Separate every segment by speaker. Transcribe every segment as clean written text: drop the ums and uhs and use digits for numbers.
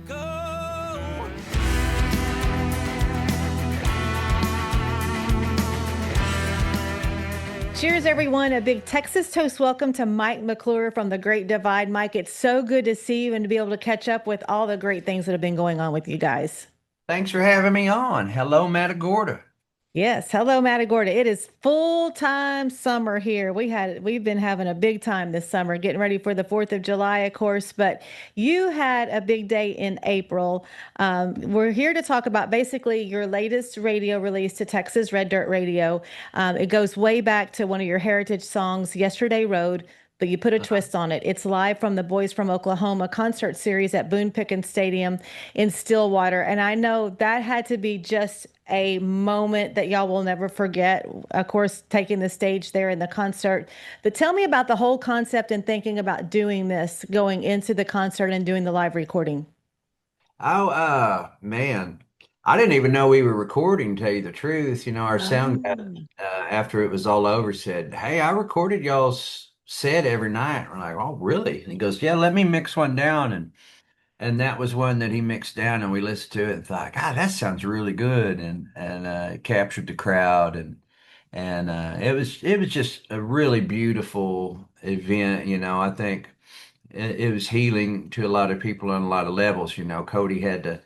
Speaker 1: Go.
Speaker 2: Cheers, everyone. A big Texas toast welcome to Mike McClure from the Great Divide. Mike, it's so good to see you and to be able to catch up with all the great things that have been going on with you guys.
Speaker 3: Thanks for having me on. Hello, Matagorda.
Speaker 2: Yes. Hello, Matagorda. It is full-time summer here. We've been having a big time this summer, getting ready for the 4th of July, of course. But you had a big day in April. We're here to talk about basically your latest radio release to Texas Red Dirt Radio. It goes way back to one of your heritage songs, Yesterday Road. But you put a twist on it. It's live from the Boys from Oklahoma concert series at Boone Pickens Stadium in Stillwater. And I know that had to be just a moment that y'all will never forget. Of course, taking the stage there in the concert. But tell me about the whole concept and thinking about doing this, going into the concert and doing the live recording.
Speaker 3: Oh, man, I didn't even know we were recording, to tell you the truth. Our sound guy,
Speaker 2: Oh,
Speaker 3: after it was all over, said, "Hey, I recorded y'all's set every night." We're like, "Oh, really?" And he goes, "Yeah, let me mix one down." And that was one that he mixed down, and we listened to it and thought, "God, that sounds really good," and it captured the crowd, and it was just a really beautiful event. I think it was healing to a lot of people on a lot of levels. Cody had to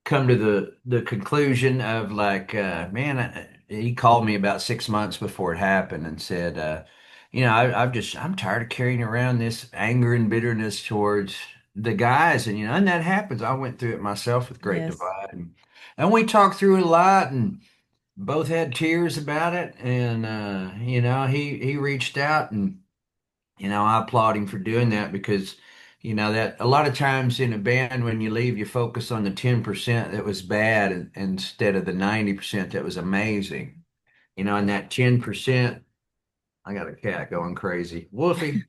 Speaker 3: come to the conclusion of like, man, he called me about 6 months before it happened and said, I'm tired of carrying around this anger and bitterness towards the guys, and that happens. I went through it myself with Great
Speaker 2: yes.
Speaker 3: Divide, and we talked through it a lot, and both had tears about it, and he reached out, and I applaud him for doing that because, that a lot of times in a band, when you leave, you focus on the 10% that was bad instead of the 90% that was amazing. And that 10%, I got a cat going crazy. Wolfie,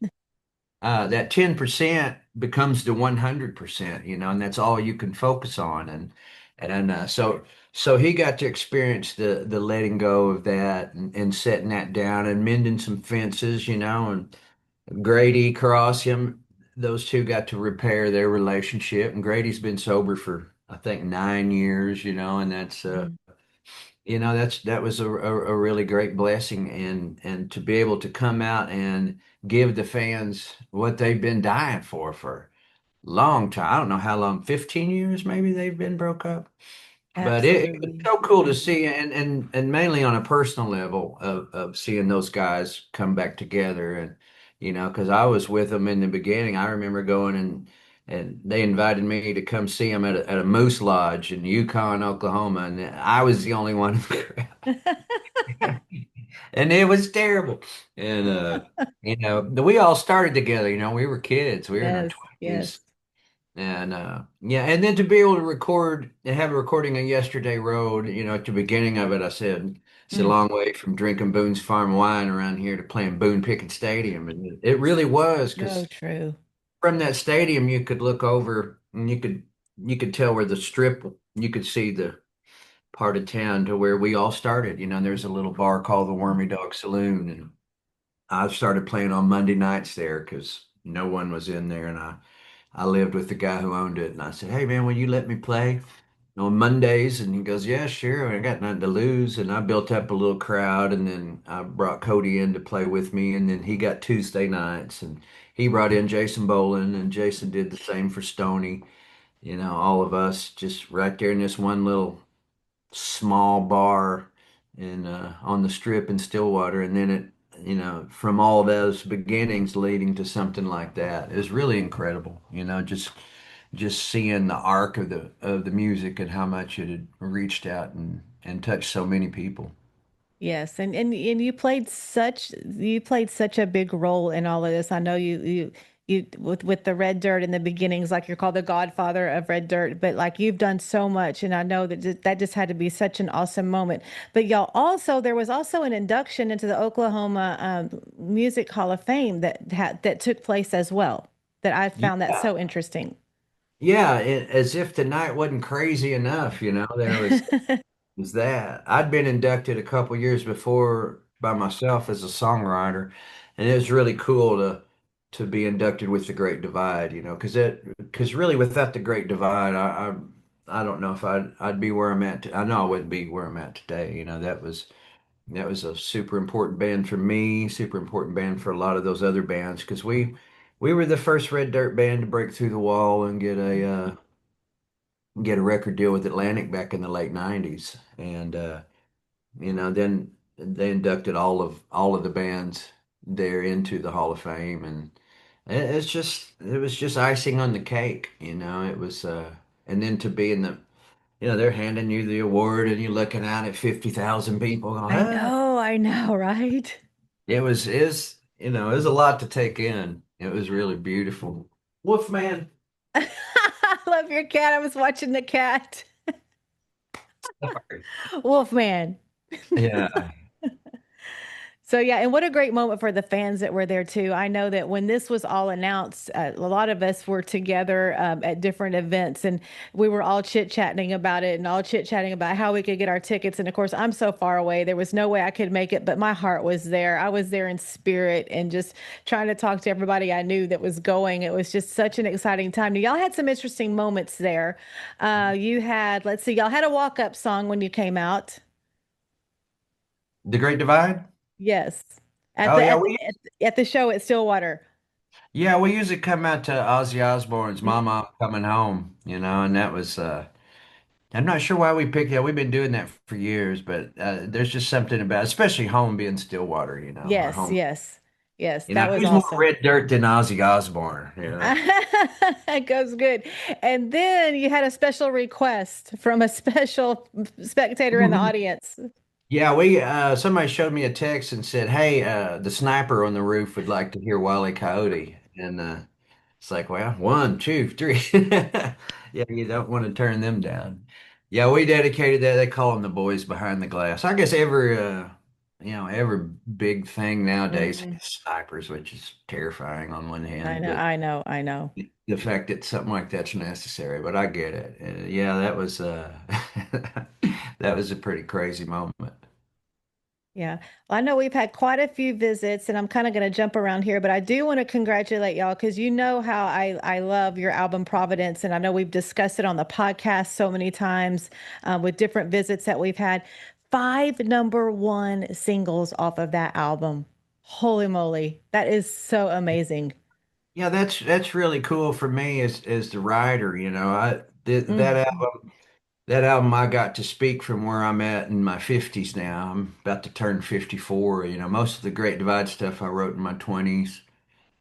Speaker 3: that 10% becomes the 100%, and that's all you can focus on. And so he got to experience the letting go of that and setting that down and mending some fences, and Grady Cross, him, those two got to repair their relationship. And Grady's been sober for, I think, 9 years, and
Speaker 2: Mm.
Speaker 3: that was a really great blessing. And to be able to come out and give the fans what they've been dying for a long time. I don't know how long, 15 years maybe they've been broke up. But it was
Speaker 2: Absolutely.
Speaker 3: so cool to see, and mainly on a personal level of seeing those guys come back together, and because I was with them in the beginning. I remember going and they invited me to come see them at a moose lodge in Yukon, Oklahoma, and I was the only one in the crowd, and it was terrible. And we all started together. We were kids. We were in our
Speaker 2: Yes,
Speaker 3: 20s.
Speaker 2: yes.
Speaker 3: And yeah, and then to be able to record and have a recording of Yesterday Road, at the beginning of it, I said it's a
Speaker 2: Mm.
Speaker 3: long way from drinking Boone's Farm wine around here to playing Boone Pickens Stadium. And it really was,
Speaker 2: So
Speaker 3: because
Speaker 2: true.
Speaker 3: from that stadium you could look over and you could tell where the strip, you could see the part of town to where we all started. There's a little bar called the Wormy Dog Saloon, and I started playing on Monday nights there because no one was in there, and I lived with the guy who owned it, and I said, "Hey man, will you let me play on Mondays?" And he goes, "Yeah, sure. I got nothing to lose." And I built up a little crowd, and then I brought Cody in to play with me, and then he got Tuesday nights, and he brought in Jason Bolin, and Jason did the same for Stony. All of us just right there in this one little small bar in on the strip in Stillwater, and then from all those beginnings leading to something like that is really incredible. Just seeing the arc of the music and how much it had reached out and touched so many people.
Speaker 2: Yes, and you played such a big role in all of this. I know you with the Red Dirt in the beginnings, like you're called the godfather of Red Dirt, but like you've done so much, and I know that just had to be such an awesome moment. But y'all also there was also an induction into the Oklahoma Music Hall of Fame that took place as well. That I found that
Speaker 3: Yeah,
Speaker 2: so interesting.
Speaker 3: yeah, as if the night wasn't crazy enough. There was that. I'd been inducted a couple years before by myself as a songwriter, and it was really cool to be inducted with the Great Divide, because really without the Great Divide, I don't know if I'd be where I'm at. I know I wouldn't be where I'm at today. That was a super important band for me, super important band for a lot of those other bands because we were the first Red Dirt band to break through the wall and get a record deal with Atlantic back in the late '90s, and then they inducted all of the bands there into the Hall of Fame, and it was just icing on the cake. And then to be in they're handing you the award and you're looking out at 50,000 people going, ah.
Speaker 2: I know, right?
Speaker 3: It was a lot to take in. It was really beautiful. Wolfman.
Speaker 2: I love your cat. I was watching the cat.
Speaker 3: Sorry.
Speaker 2: Wolfman.
Speaker 3: Yeah.
Speaker 2: So yeah, and what a great moment for the fans that were there too. I know that when this was all announced, a lot of us were together at different events, and we were all chit chatting about it and all chit chatting about how we could get our tickets. And of course, I'm so far away; there was no way I could make it, but my heart was there. I was there in spirit and just trying to talk to everybody I knew that was going. It was just such an exciting time. Y'all had some interesting moments there. You had, let's see, y'all had a walk up song when you came out.
Speaker 3: The Great Divide?
Speaker 2: Yes. At
Speaker 3: Oh
Speaker 2: the
Speaker 3: yeah,
Speaker 2: at,
Speaker 3: we
Speaker 2: at the show at Stillwater.
Speaker 3: yeah, we usually come out to Ozzy Osbourne's
Speaker 2: Mhm.
Speaker 3: Mama I'm Coming Home, and that was I'm not sure why we picked that. We've been doing that for years, but there's just something about, especially home being Stillwater, our
Speaker 2: Yes,
Speaker 3: home.
Speaker 2: yes. Yes, that was
Speaker 3: Who's more
Speaker 2: awesome.
Speaker 3: red dirt than Ozzy Osbourne?
Speaker 2: It goes good. And then you had a special request from a special spectator in the audience.
Speaker 3: Yeah, we somebody showed me a text and said, "Hey, the sniper on the roof would like to hear Wile E. Coyote," and it's like, well, one, two, three. Yeah, you don't want to turn them down. Yeah, we dedicated that. They call them the boys behind the glass. I guess every big thing nowadays
Speaker 2: Hmm.
Speaker 3: has snipers, which is terrifying on one
Speaker 2: I
Speaker 3: hand,
Speaker 2: know,
Speaker 3: but
Speaker 2: I know, I know.
Speaker 3: the fact that something like that's necessary. But I get it. Yeah, that was that was a pretty crazy moment.
Speaker 2: Yeah. Well, I know we've had quite a few visits, and I'm kind of going to jump around here, but I do want to congratulate y'all because you know how I love your album Providence, and I know we've discussed it on the podcast so many times with different visits that we've had. Five number one singles off of that album. Holy moly. That is so amazing.
Speaker 3: Yeah, that's really cool for me as the writer. That
Speaker 2: Mhm.
Speaker 3: album I got to speak from where I'm at in my 50s now. I'm about to turn 54. Most of the Great Divide stuff I wrote in my 20s,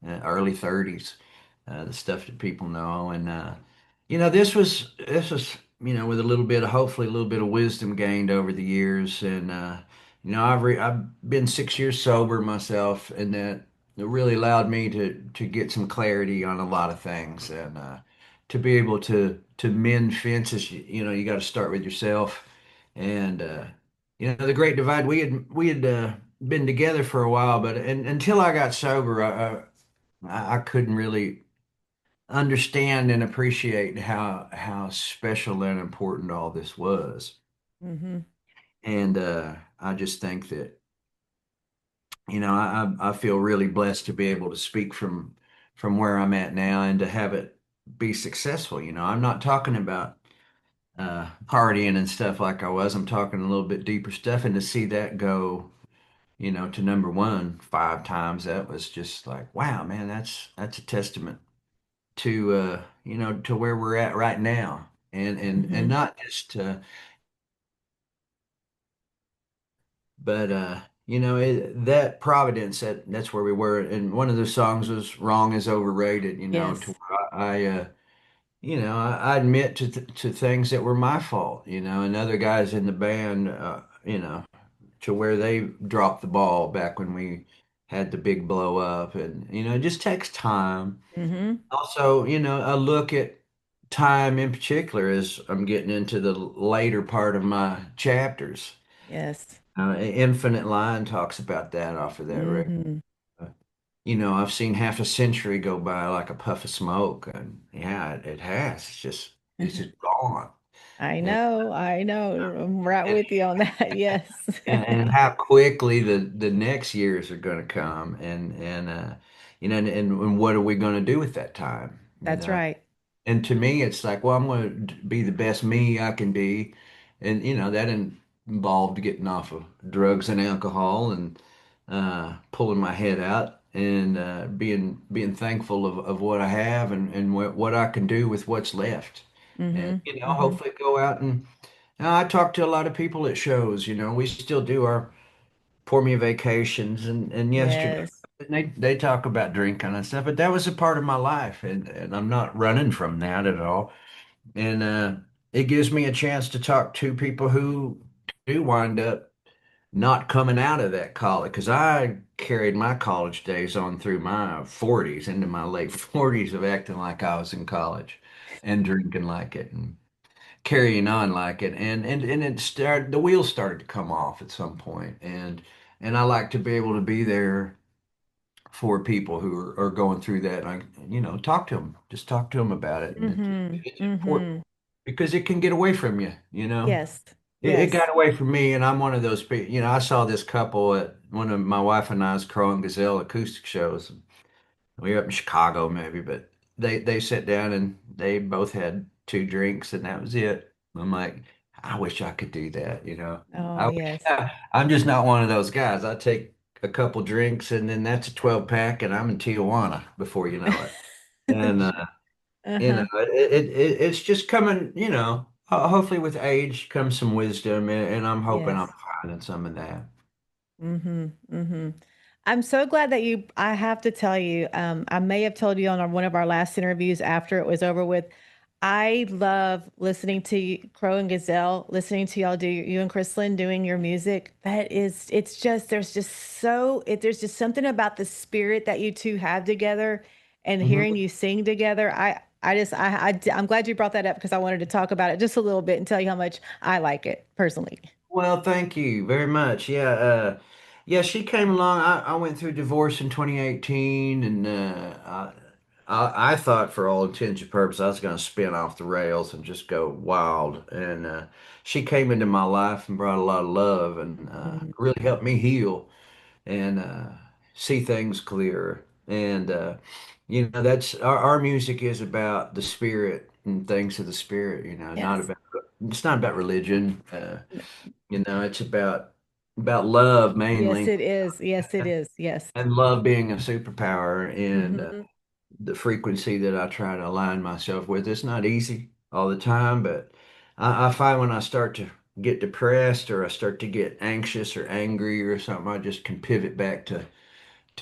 Speaker 3: early 30s, the stuff that people know. And this was with a little bit of hopefully a little bit of wisdom gained over the years. And I've been 6 years sober myself, and that it really allowed me to get some clarity on a lot of things, and to be able to mend fences. You got to start with yourself. And the Great Divide, we had been together for a while, but until I got sober, I couldn't really understand and appreciate how special and important all this was.
Speaker 2: Hmm.
Speaker 3: And I just think that I feel really blessed to be able to speak from where I'm at now and to have it be successful. I'm not talking about partying and stuff like I was. I'm talking a little bit deeper stuff, and to see that go, to number one 5 times, that was just like, wow, man, that's a testament to where we're at right now, and
Speaker 2: Hmm.
Speaker 3: not just but that Providence, that's where we were. And one of the songs was "Wrong is Overrated," to
Speaker 2: Yes.
Speaker 3: where I admit to things that were my fault, and other guys in the band, to where they dropped the ball back when we had the big blow up. And it just takes time.
Speaker 2: Hmm.
Speaker 3: Also, a look at time in particular as I'm getting into the later part of my chapters.
Speaker 2: Yes.
Speaker 3: Infinite Line talks about that off of that record.
Speaker 2: Hmm.
Speaker 3: Uh, I've seen half a century go by like a puff of smoke, and yeah, it has. It's just gone. And,
Speaker 2: I know. I'm right
Speaker 3: and
Speaker 2: with you on that. Yes.
Speaker 3: and how quickly the next years are going to come, and and what are we going to do with that time,
Speaker 2: That's right.
Speaker 3: And to me, it's like, well, I'm going to be the best me I can be. And, that involved getting off of drugs and alcohol and pulling my head out and being thankful of what I have and what I can do with what's left. And,
Speaker 2: Mm-hmm. Mm-hmm.
Speaker 3: hopefully go out and I talk to a lot of people at shows, we still do our pour me vacations and yesterday
Speaker 2: Yes.
Speaker 3: they talk about drinking and stuff, but that was a part of my life and I'm not running from that at all. And it gives me a chance to talk to people who do wind up not coming out of that college because I carried my college days on through my 40s into my late 40s of acting like I was in college and drinking like it and carrying on like it and the wheels started to come off at some point and I like to be able to be there for people who are going through that. And talk to them, just talk to them about it. And
Speaker 2: Mm-hmm.
Speaker 3: it's important
Speaker 2: Mm-hmm.
Speaker 3: because it can get away from you.
Speaker 2: Yes.
Speaker 3: It
Speaker 2: Yes.
Speaker 3: got away from me. And I'm one of those people, I saw this couple at one of my wife and I's Crow and Gazelle acoustic shows. We were up in Chicago maybe, but they sat down and they both had two drinks and that was it. I'm like, I wish I could do that.
Speaker 2: Oh,
Speaker 3: I wish,
Speaker 2: yes.
Speaker 3: I'm just not one of those guys. I take a couple drinks and then that's a 12 pack and I'm in Tijuana before you know it. And
Speaker 2: Uh-huh.
Speaker 3: it's just coming, hopefully with age comes some wisdom and I'm hoping I'm
Speaker 2: Yes.
Speaker 3: finding some of that.
Speaker 2: Mm-hmm. Mm-hmm. I'm so glad that I have to tell you, I may have told you on one of our last interviews after it was over with. I love listening to Crow and Gazelle, listening to y'all do you and Chrislyn doing your music. It's just, there's just something about the spirit that you two have together and hearing
Speaker 3: Mhm.
Speaker 2: you sing together. I'm glad you brought that up because I wanted to talk about it just a little bit and tell you how much I like it personally.
Speaker 3: Well, thank you very much. Yeah, she came along. I went through divorce in 2018, and I thought, for all intents and purposes, I was going to spin off the rails and just go wild. And she came into my life and brought a lot of love and
Speaker 2: Mhm.
Speaker 3: really helped me heal and see things clearer. And that's our music is about the spirit and things of the spirit. Not
Speaker 2: Yes.
Speaker 3: about it's not about religion. It's about love
Speaker 2: Yes,
Speaker 3: mainly,
Speaker 2: it is. Yes, it is. Yes.
Speaker 3: and love being a superpower and
Speaker 2: Hmm.
Speaker 3: the frequency that I try to align myself with. It's not easy all the time, but I find when I start to get depressed or I start to get anxious or angry or something, I just can pivot back to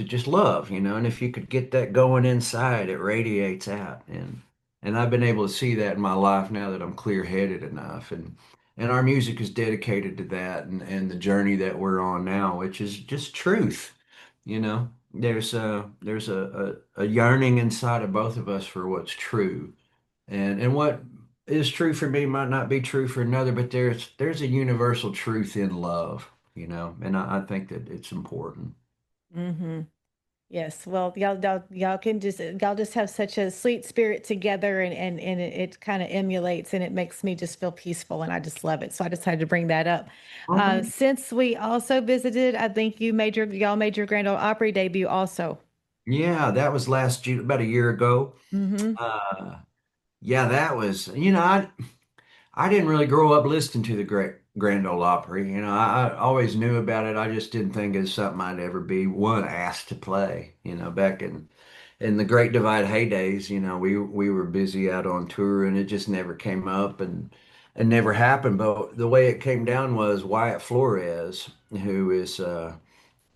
Speaker 3: just love. And if you could get that going inside, it radiates out. And I've been able to see that in my life now that I'm clear-headed enough. And our music is dedicated to that and the journey that we're on now, which is just truth. There's a yearning inside of both of us for what's true. And what is true for me might not be true for another, but there's a universal truth in love, and I think that it's important.
Speaker 2: Hmm. Yes. Well, y'all can just y'all just have such a sweet spirit together and it kind of emulates and it makes me just feel peaceful and I just love it. So I decided to bring that up.
Speaker 3: Okay.
Speaker 2: Since we also visited, I think y'all made your Grand Ole Opry debut also.
Speaker 3: Yeah, that was last June, about a year ago.
Speaker 2: Mm-hmm.
Speaker 3: Uh, yeah, that was, I didn't really grow up listening to the Great Grand Ole Opry. I always knew about it. I just didn't think it's something I'd ever be one asked to play. Back in the Great Divide heydays, we were busy out on tour and it just never came up and never happened. But the way it came down was Wyatt Flores, who is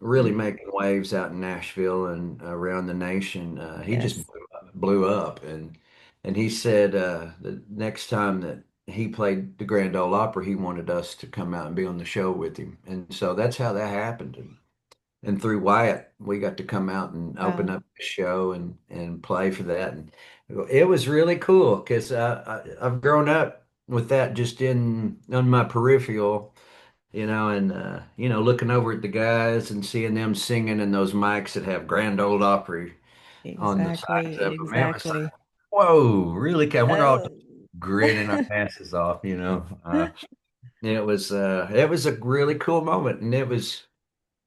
Speaker 3: really
Speaker 2: Mm-hmm.
Speaker 3: making waves out in Nashville and around the nation. He just
Speaker 2: Yes.
Speaker 3: blew up, and he said the next time that he played the Grand Ole Opry, he wanted us to come out and be on the show with him, and so that's how that happened. And through Wyatt, we got to come out and open
Speaker 2: Wow.
Speaker 3: up the show and play for that, and it was really cool because I've grown up with that just in on my peripheral and looking over at the guys and seeing them singing in those mics that have Grand Ole Opry on the sides
Speaker 2: Exactly.
Speaker 3: of them. It was like,
Speaker 2: Exactly.
Speaker 3: whoa, really? We're all
Speaker 2: Uh,
Speaker 3: just grinning our asses off. It was a really cool moment, and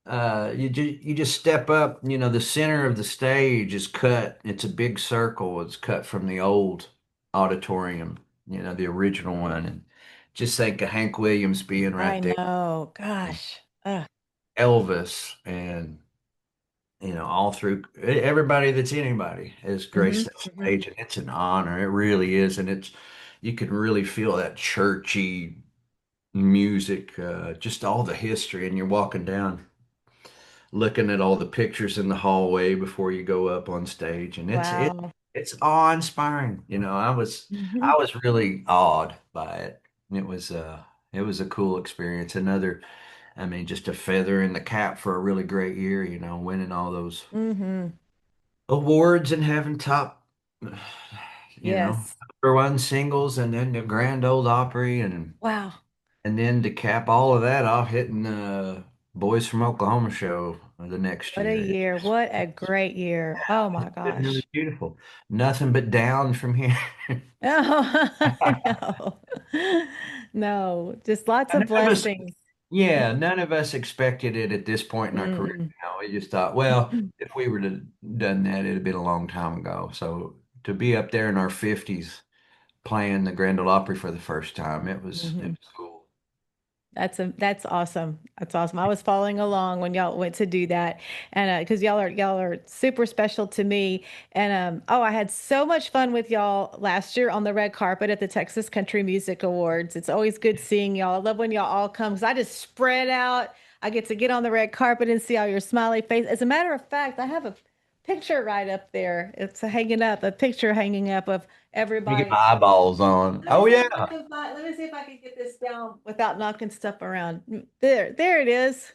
Speaker 3: you just step up, the center of the stage is cut. It's a big circle. It's cut from the old auditorium, the original one. And just think of Hank Williams being
Speaker 2: I
Speaker 3: right there,
Speaker 2: know. Gosh. Ugh.
Speaker 3: Elvis, and all through everybody that's anybody has graced
Speaker 2: Hmm.
Speaker 3: that
Speaker 2: Hmm.
Speaker 3: stage, and it's an honor. It really is, and you can really feel that churchy music, just all the history, and you're walking down, looking at all the pictures in the hallway before you go up on stage, and
Speaker 2: Wow.
Speaker 3: it's awe-inspiring. I
Speaker 2: Hmm.
Speaker 3: was really awed by it. It was a cool experience. I mean, just a feather in the cap for a really great year, winning all those
Speaker 2: Hmm.
Speaker 3: awards and having top, you know,
Speaker 2: Yes.
Speaker 3: number one singles, and then the Grand Ole Opry,
Speaker 2: Wow.
Speaker 3: and then to cap all of that off, hitting the Boys from Oklahoma show the next
Speaker 2: What a
Speaker 3: year.
Speaker 2: year. What a great year. Oh my
Speaker 3: It was
Speaker 2: gosh.
Speaker 3: beautiful. Nothing but down from here.
Speaker 2: Oh, I know. No, just lots of
Speaker 3: None of us,
Speaker 2: blessings.
Speaker 3: yeah, none of us expected it at this point in our career.
Speaker 2: Mm-mm.
Speaker 3: We just thought, well, if we were to done that, it'd have been a long time ago. So to be up there in our 50s playing the Grand Ole Opry for the first time, it
Speaker 2: Hmm.
Speaker 3: was cool.
Speaker 2: That's awesome. That's awesome. I was following along when y'all went to do that, and because y'all are super special to me. And oh, I had so much fun with y'all last year on the red carpet at the Texas Country Music Awards. It's always good seeing y'all. I love when y'all all come because I just spread out. I get to get on the red carpet and see all your smiley face. As a matter of fact, I have a picture right up there. It's hanging up, a picture hanging up of
Speaker 3: Let me get my
Speaker 2: everybody.
Speaker 3: eyeballs on.
Speaker 2: Let me
Speaker 3: Oh
Speaker 2: see if I
Speaker 3: yeah.
Speaker 2: can find, let me see if I can get this down without knocking stuff around. There it is.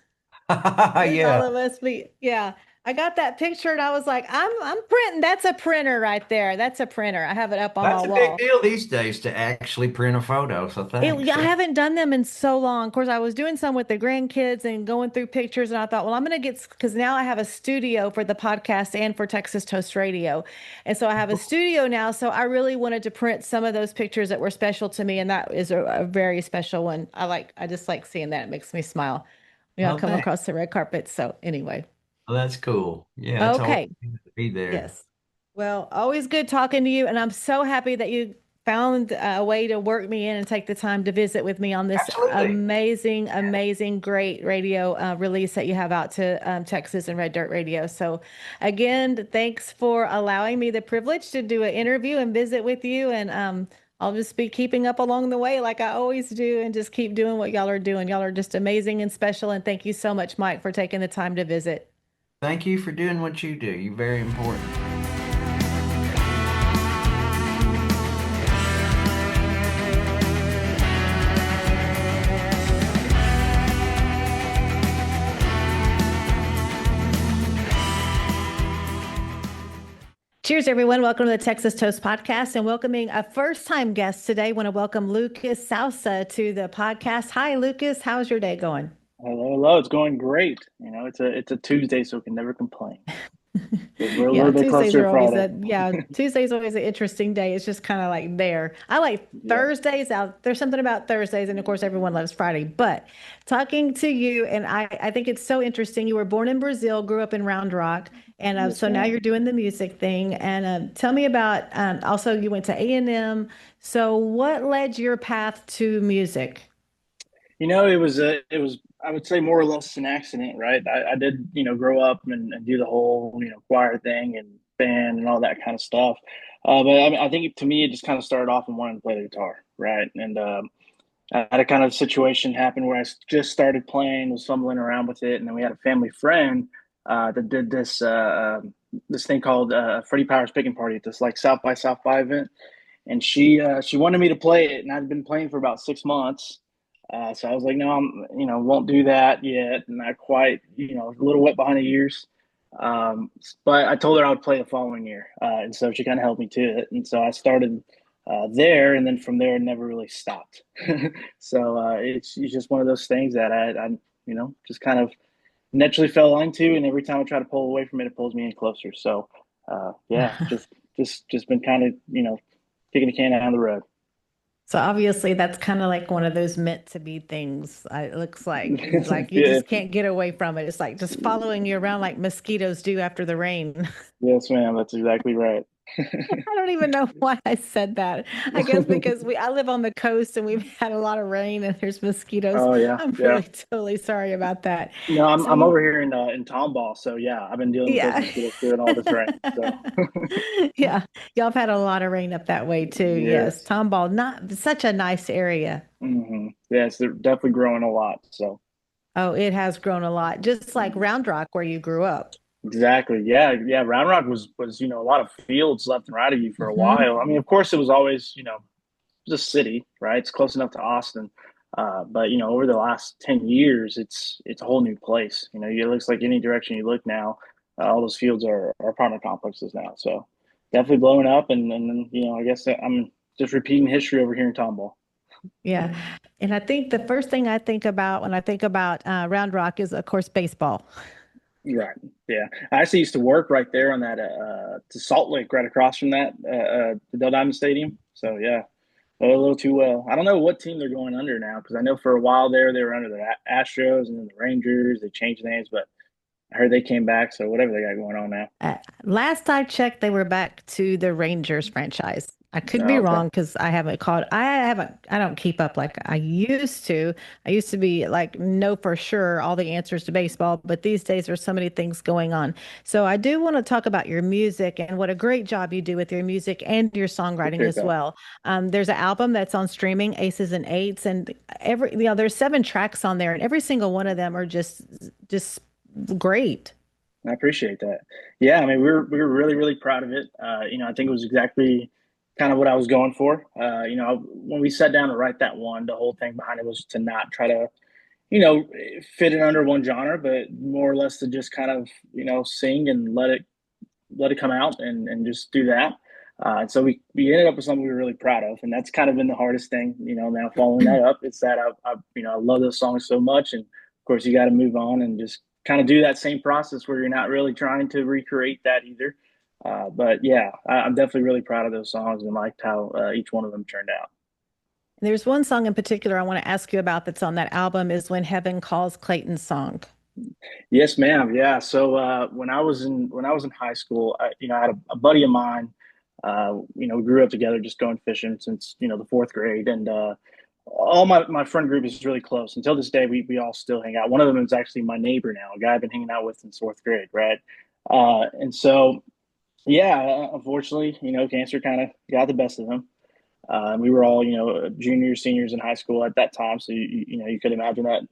Speaker 2: There's all
Speaker 3: Yeah.
Speaker 2: of us. Yeah, I got that picture and I was like, I'm printing. That's a printer right there. That's a printer. I have it up on my
Speaker 3: That's a big
Speaker 2: wall.
Speaker 3: deal these days to actually print a photo. So thanks.
Speaker 2: I haven't done them in so long. Of course, I was doing some with the grandkids and going through pictures, and I thought, well, I'm going to get because now I have a studio for the podcast and for Texas Toast Radio, and so I have a studio now. So I really wanted to print some of those pictures that were special to me, and that is a very special one. I just like seeing that. It makes me smile. I
Speaker 3: Well,
Speaker 2: come
Speaker 3: thanks.
Speaker 2: across the red carpet. So anyway,
Speaker 3: Well, that's cool. Yeah, it's always
Speaker 2: okay.
Speaker 3: good to be there.
Speaker 2: Yes. Well, always good talking to you. And I'm so happy that you found a way to work me in and take the time to visit with me on this
Speaker 3: Absolutely.
Speaker 2: amazing, amazing, great radio release that you have out to Texas and Red Dirt Radio. So, again, thanks for allowing me the privilege to do an interview and visit with you. And I'll just be keeping up along the way like I always do and just keep doing what y'all are doing. Y'all are just amazing and special. And thank you so much, Mike, for taking the time to visit.
Speaker 3: Thank you for doing what you do. You're very important.
Speaker 2: Cheers, everyone. Welcome to the Texas Toast Podcast and welcoming a first time guest today. Want to welcome Lucas Sousa to the podcast. Hi, Lucas. How's your day going?
Speaker 1: Hello, hello. It's going great. It's a Tuesday, so we can never complain. We're a
Speaker 2: Yeah,
Speaker 1: little bit
Speaker 2: Tuesdays
Speaker 1: closer
Speaker 2: are
Speaker 1: to
Speaker 2: always
Speaker 1: Friday.
Speaker 2: a yeah, Tuesday's always an interesting day. It's just kind of like there. I like
Speaker 1: Yeah,
Speaker 2: Thursdays out. There's something about Thursdays, and of course everyone loves Friday. But talking to you, and I think it's so interesting. You were born in Brazil, grew up in Round Rock, and
Speaker 1: yes,
Speaker 2: so now
Speaker 1: ma'am.
Speaker 2: you're doing the music thing. And tell me about also you went to A&M. So what led your path to music?
Speaker 1: It was I would say more or less an accident, right? I did grow up and do the whole choir thing and band and all that kind of stuff. But I mean, I think to me it just kind of started off and wanting to play the guitar, right? And I had a kind of situation happen where just started playing, was fumbling around with it, and then we had a family friend that did this thing called Freddie Powers Picking Party at this like South by event, and she wanted me to play it, and I'd been playing for about 6 months. So I was like, no, won't do that yet, not quite, a little wet behind the ears. But I told her I would play the following year, and so she kind of helped me to it, and so I started there, and then from there, it never really stopped. So it's just one of those things that I just kind of naturally fell into, and every time I try to pull away from it, it pulls me in closer. So yeah, just been kind of kicking the can down the road.
Speaker 2: So obviously that's kind of like one of those meant to be things. It looks like you
Speaker 1: Yeah,
Speaker 2: just can't get away from it. It's like just following you around like mosquitoes do after the rain.
Speaker 1: yes, ma'am. That's exactly right.
Speaker 2: I don't even know why I said that. I guess because I live on the coast and we've had a lot of rain and there's mosquitoes.
Speaker 1: Oh yeah,
Speaker 2: I'm
Speaker 1: yeah.
Speaker 2: really totally sorry about that.
Speaker 1: No,
Speaker 2: So
Speaker 1: I'm over
Speaker 2: you,
Speaker 1: here in Tomball, so yeah, I've been dealing with those
Speaker 2: yeah.
Speaker 1: mosquitoes too and all this rain. So
Speaker 2: Yeah. Y'all have had a lot of rain up that way too. Yes.
Speaker 1: yes,
Speaker 2: Tomball, not such a nice area.
Speaker 1: yes, they're definitely growing a lot. So
Speaker 2: Oh, it has grown a lot, just like
Speaker 1: mhm.
Speaker 2: Round Rock where you grew up.
Speaker 1: Exactly, yeah, yeah. Round Rock was a lot of fields left and right of you for a
Speaker 2: Hmm.
Speaker 1: while. I mean, of course, it was always just a city, right? It's close enough to Austin. But over the last 10 years, it's a whole new place. It looks like any direction you look now, all those fields are apartment complexes now. So definitely blowing up, and I guess I'm just repeating history over here in Tomball.
Speaker 2: Yeah. And I think the first thing I think about when I think about Round Rock is, of course, baseball.
Speaker 1: Right. Yeah. I actually used to work right there on that to Salt Lake, right across from that the Dell Diamond Stadium. So yeah, a little too well. I don't know what team they're going under now because I know for a while there they were under the Astros and then the Rangers. They changed names, but I heard they came back. So whatever they got going on now.
Speaker 2: Last I checked, they were back to the Rangers franchise. I could be
Speaker 1: Oh, okay.
Speaker 2: wrong because I don't keep up like I used to. I used to be like, know for sure all the answers to baseball, but these days there's so many things going on. So I do want to talk about your music and what a great job you do with your music and your songwriting
Speaker 1: Appreciate
Speaker 2: as
Speaker 1: that.
Speaker 2: well. There's an album that's on streaming, Aces and Eights, and there's 7 tracks on there, and every single one of them are just great.
Speaker 1: I appreciate that. Yeah, I mean, we were really really proud of it. I think it was exactly kind of what I was going for. When we sat down to write that one, the whole thing behind it was to not try to fit it under one genre, but more or less to just kind of sing and let it come out and just do that. And so we ended up with something we were really proud of, and that's kind of been the hardest thing. Now following that up, it's that I love those songs so much, and of course you got to move on and just kind of do that same process where you're not really trying to recreate that either. But yeah, I'm definitely really proud of those songs and liked how each one of them turned out.
Speaker 2: There's one song in particular I want to ask you about that's on that album is When Heaven Calls Clayton's song.
Speaker 1: Yes, ma'am. Yeah. So when I was in high school, I had a buddy of mine. We grew up together, just going fishing since the fourth grade, and all my friend group is really close. Until this day, we all still hang out. One of them is actually my neighbor now, a guy I've been hanging out with since fourth grade, right? And so yeah, unfortunately, cancer kind of got the best of him. We were all juniors, seniors in high school at that time, so you could imagine that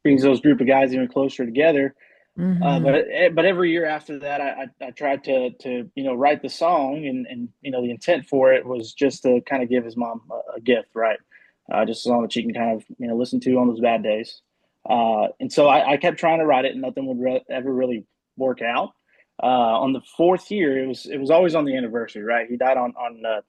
Speaker 1: brings those group of guys even closer together.
Speaker 2: Hmm.
Speaker 1: But every year after that, I tried to write the song, and the intent for it was just to kind of give his mom a gift, right? Just a song that she can kind of listen to on those bad days. And so I kept trying to write it, and nothing would ever really work out. On the fourth year, it was always on the anniversary, right? He died on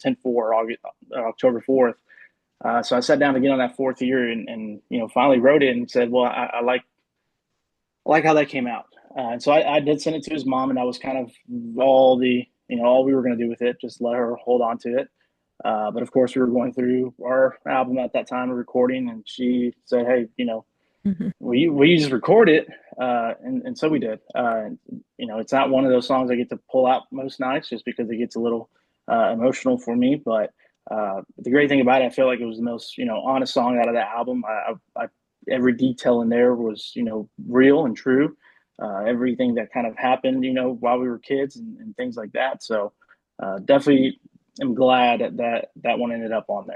Speaker 1: 10/4, August, October 4th. So I sat down again on that fourth year and finally wrote it and said, well, I like how that came out. And so I did send it to his mom, and that was kind of all we were going to do with it, just let her hold on to it. But of course, we were going through our album at that time of recording, and she said, "Hey,
Speaker 2: Hmm.
Speaker 1: will you just record it?" And so we did. It's not one of those songs I get to pull out most nights, just because it gets a little emotional for me. But the great thing about it, I feel like it was the most honest song out of that album. Every detail in there was real and true. Everything that kind of happened while we were kids and things like that. So definitely am glad that one ended up on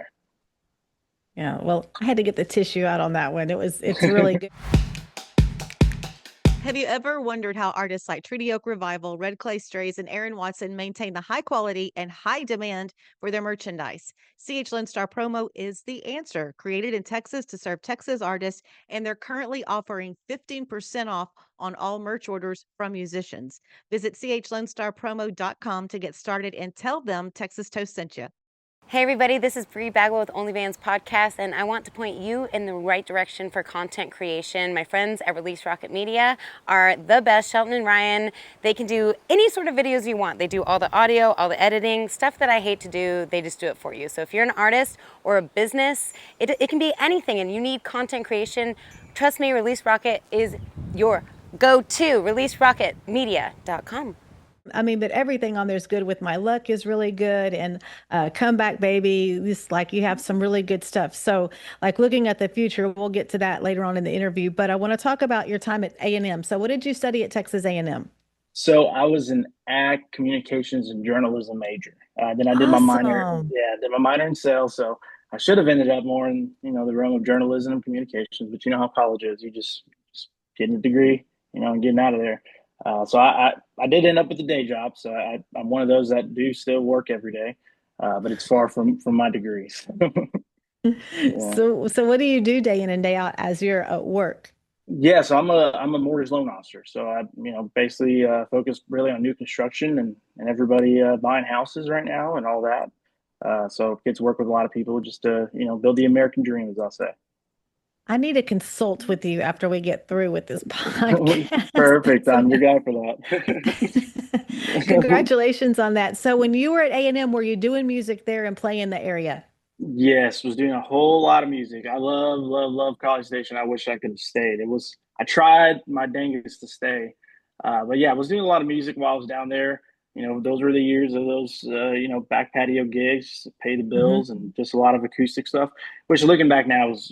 Speaker 2: Yeah, well, I had to get the tissue out on that one. It's really good. Have you ever wondered how artists like Treaty Oak Revival, Red Clay Strays, and Aaron Watson maintain the high quality and high demand for their merchandise? CH Lone Star Promo is the answer. Created in Texas to serve Texas artists, and they're currently offering 15% off on all merch orders from musicians. Visit chlonestarpromo.com to get started and tell them Texas Toast sent you.
Speaker 4: Hey everybody, this is Bree Bagwell with OnlyVans Podcast, and I want to point you in the right direction for content creation. My friends at Release Rocket Media are the best, Shelton and Ryan. They can do any sort of videos you want. They do all the audio, all the editing, stuff that I hate to do, they just do it for you. So if you're an artist or a business, it can be anything and you need content creation, trust me, Release Rocket is your go-to, releaserocketmedia.com.
Speaker 2: I mean, but everything on there is good. With My Luck is really good, and Comeback Baby. This like you have some really good stuff. So, like looking at the future, we'll get to that later on in the interview. But I want to talk about your time at A&M. So, what did you study at Texas A&M?
Speaker 1: So I was an ag communications and journalism major. Then I did my minor,
Speaker 2: Awesome.
Speaker 1: yeah, did my minor in sales. So I should have ended up more in, the realm of journalism and communications. But you know how college is. You just getting a degree, and getting out of there. So I did end up with a day job. So I'm one of those that do still work every day, but it's far from my degrees. Yeah.
Speaker 2: So what do you do day in and day out as you're at work?
Speaker 1: Yeah, so I'm a mortgage loan officer. So I basically focus really on new construction and everybody buying houses right now and all that. So get to work with a lot of people just to build the American dream, as I'll say.
Speaker 2: I need to consult with you after we get through with this podcast.
Speaker 1: Perfect.
Speaker 2: So,
Speaker 1: I'm your guy for that.
Speaker 2: congratulations on that. So when you were at A&M, were you doing music there and playing the area?
Speaker 1: Yes, was doing a whole lot of music. I love College Station. I wish I could have stayed. I tried my dangest to stay. But yeah, I was doing a lot of music while I was down there. Those were the years of those, back patio gigs, to pay the bills,
Speaker 2: Hmm.
Speaker 1: and just a lot of acoustic stuff, which looking back now is,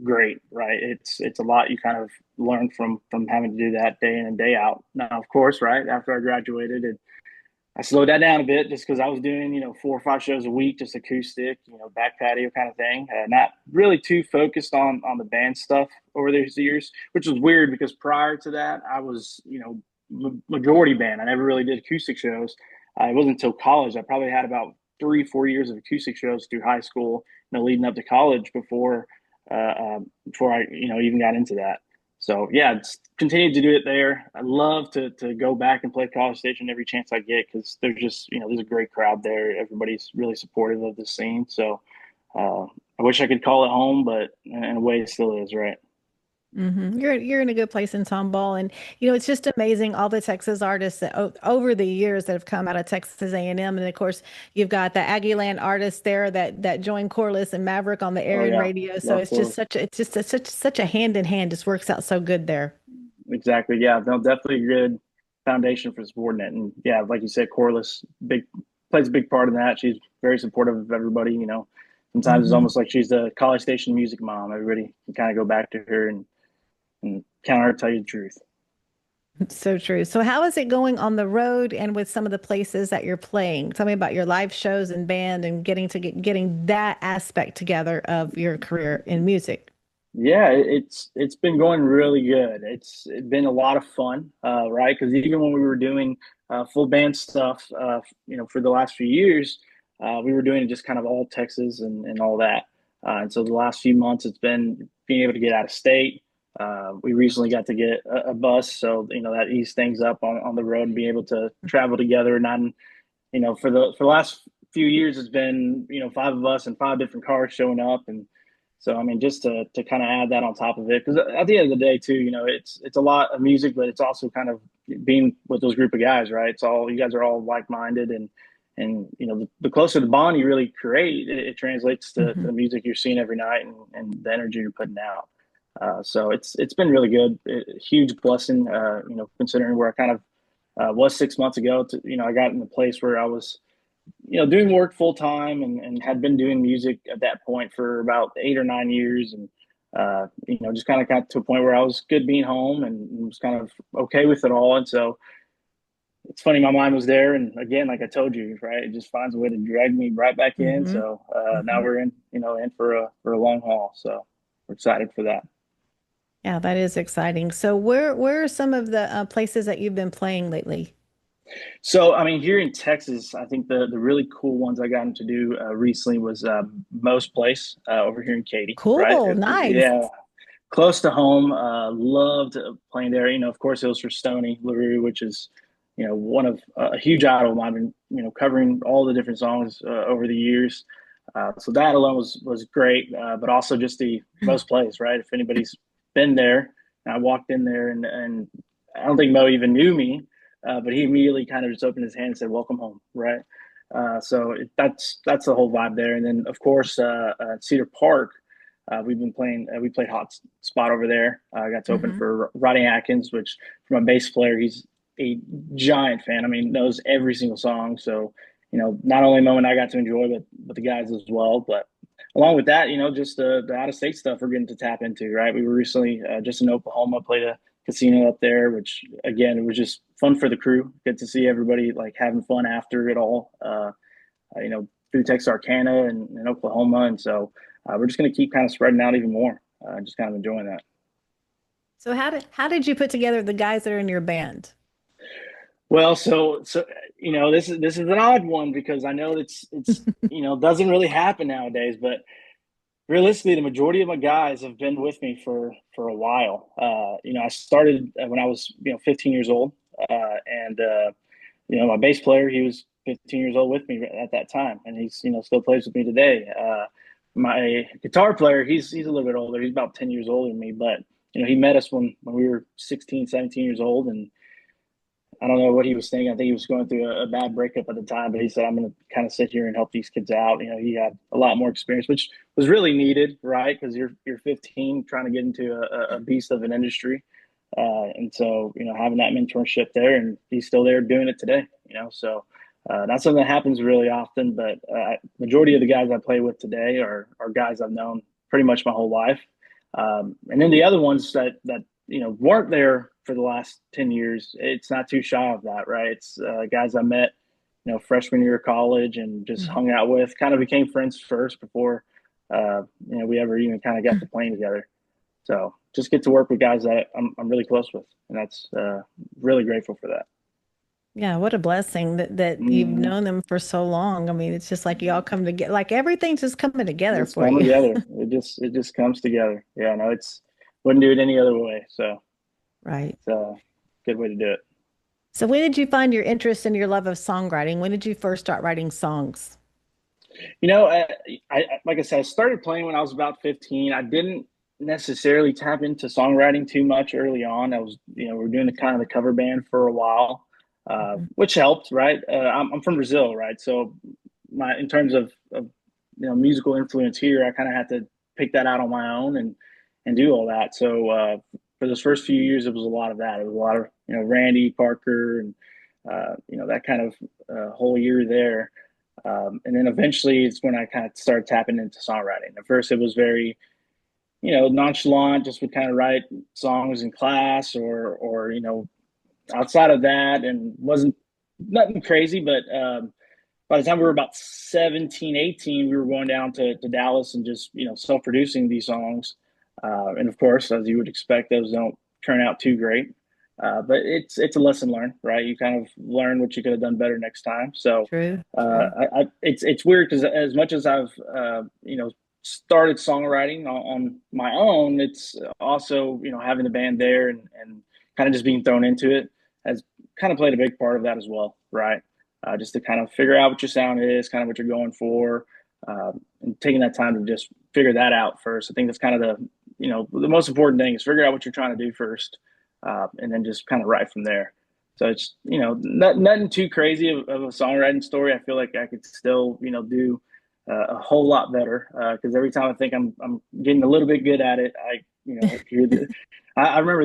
Speaker 1: great, right? It's a lot you kind of learn from having to do that day in and day out. Now, of course, right after I graduated, I slowed that down a bit just because I was doing, 4 or 5 shows a week, just acoustic, back patio kind of thing. Not really too focused on the band stuff over those years, which was weird because prior to that, I was, majority band. I never really did acoustic shows. It wasn't until college. I probably had about 3 4 years of acoustic shows through high school, leading up to college before I, even got into that. So yeah, it's continued to do it there. I love to go back and play College Station every chance I get because there's just there's a great crowd there. Everybody's really supportive of the scene. So I wish I could call it home, but in a way it still is, right?
Speaker 2: You're in a good place in Tomball, and it's just amazing all the Texas artists that over the years that have come out of Texas A&M, and of course you've got the Aggieland artists there that joined Corliss and Maverick on the
Speaker 1: Oh
Speaker 2: Aryan
Speaker 1: yeah,
Speaker 2: radio. So
Speaker 1: love
Speaker 2: it's just
Speaker 1: Corliss.
Speaker 2: such a hand in hand. Just works out so good there.
Speaker 1: Exactly. Yeah, no, definitely a good foundation for supporting it. And yeah, like you said, Corliss big plays a big part in that. She's very supportive of everybody. Sometimes it's
Speaker 2: Hmm.
Speaker 1: almost like she's the College Station music mom. Everybody can kind of go back to her and counter tell you the truth.
Speaker 2: So true. So how is it going on the road and with some of the places that you're playing? Tell me about your live shows and band and getting that aspect together of your career in music.
Speaker 1: Yeah, it's been going really good. It's been a lot of fun, right? Because even when we were doing full band stuff, for the last few years, we were doing it just kind of all Texas and all that. And so the last few months, it's been being able to get out of state. We recently got to get a bus, so that eased things up on the road and be able to travel together. And not, for the last few years, it's been five of us and five different cars showing up, and so I mean, just to kind of add that on top of it, because at the end of the day, too, it's a lot of music, but it's also kind of being with those group of guys, right? It's all you guys are all like minded, and the closer the bond you really create, it translates to the music you're seeing every night and the energy you're putting out. So it's been really good, huge blessing, considering where I kind of was 6 months ago. I got in a place where I was doing work full time and had been doing music at that point for about 8 or 9 years. And, just kind of got to a point where I was good being home and was kind of okay with it all. And so it's funny, my mind was there. And again, like I told you, right, it just finds a way to drag me right back in.
Speaker 2: Hmm.
Speaker 1: So now
Speaker 2: Hmm.
Speaker 1: we're in for a long haul. So we're excited for that.
Speaker 2: Yeah, that is exciting. So where are some of the places that you've been playing lately?
Speaker 1: So, I mean, here in Texas, I think the really cool ones I got to do recently was Most Place over here in Katy, right?
Speaker 2: Cool, nice.
Speaker 1: Yeah, close to home. Loved playing there. Of course, it was for Stony LaRue, which is, one of a huge idol of mine. Been, covering all the different songs over the years. So that alone was great, but also just the Mo's place, right? If anybody's been there, I walked in there and I don't think Mo even knew me, but he immediately kind of just opened his hand and said, "Welcome home," right? That's the whole vibe there. And then of course Cedar Park, we've been playing. We played Hot Spot over there. I got to open
Speaker 2: Hmm.
Speaker 1: for Rodney Atkins, which from a bass player, he's a giant fan. I mean, knows every single song. So not only Mo and I got to enjoy, but the guys as well. But along with that, just the out of state stuff we're getting to tap into, right? We were recently just in Oklahoma, played a casino up there, which again, it was just fun for the crew. Good to see everybody like having fun after it all. Through Texarkana and Oklahoma, and so we're just going to keep kind of spreading out even more. Just kind of enjoying that.
Speaker 2: So how did you put together the guys that are in your band?
Speaker 1: Well, so this is an odd one because I know it's doesn't really happen nowadays, but realistically, the majority of my guys have been with me for a while. I started when I was 15 years old, and my bass player, he was 15 years old with me at that time, and he's still plays with me today. My guitar player, he's a little bit older. He's about 10 years older than me, but he met us when we were 16, 17 years old, and I don't know what he was thinking. I think he was going through a bad breakup at the time, but he said, "I'm going to kind of sit here and help these kids out." He had a lot more experience, which was really needed, right? Because you're 15, trying to get into a beast of an industry, and so having that mentorship there, and he's still there doing it today. So not something that happens really often, but majority of the guys I play with today are guys I've known pretty much my whole life, and then the other ones that weren't there for the last 10 years, it's not too shy of that, right? It's guys I met, freshman year of college and just
Speaker 2: Mhm.
Speaker 1: hung out with, kind of became friends first before, we ever even kind of got to playing together. So just get to work with guys that I'm really close with. And that's really grateful for that.
Speaker 2: Yeah, what a blessing that you've
Speaker 1: Mm-hmm.
Speaker 2: known them for so long. I mean, it's just like you all come together, like everything's just coming together
Speaker 1: It's
Speaker 2: for
Speaker 1: coming
Speaker 2: you.
Speaker 1: together. It just comes together. Yeah, no, wouldn't do it any other way. So
Speaker 2: Right.
Speaker 1: it's a good way to do it.
Speaker 2: So when did you find your interest and your love of songwriting? When did you first start writing songs?
Speaker 1: You know, like I said, I started playing when I was about 15. I didn't necessarily tap into songwriting too much early on. I was, we were doing the kind of the cover band for a while,
Speaker 2: Mhm.
Speaker 1: which helped, right? I'm from Brazil, right? So in terms of musical influence here, I kind of had to pick that out on my own and do all that. So for those first few years, it was a lot of that. It was a lot of Randy Parker and that kind of whole year there. And then eventually it's when I kind of started tapping into songwriting. At first, it was very, nonchalant, just would kind of write songs in class or, outside of that, and wasn't nothing crazy. But by the time we were about 17, 18, we were going down to Dallas and just, self producing these songs. And of course, as you would expect, those don't turn out too great. But it's a lesson learned, right? You kind of learn what you could have done better next time. So
Speaker 2: True, true.
Speaker 1: it's weird because as much as I've started songwriting on my own, it's also having the band there and kind of just being thrown into it has kind of played a big part of that as well, right? Just to kind of figure out what your sound is, kind of what you're going for, and taking that time to just figure that out first. I think that's kind of the most important thing is figure out what you're trying to do first, and then just kind of write from there. So it's nothing too crazy of a songwriting story. I feel like I could still do a whole lot better because every time I think I'm getting a little bit good at it, I hear the. I remember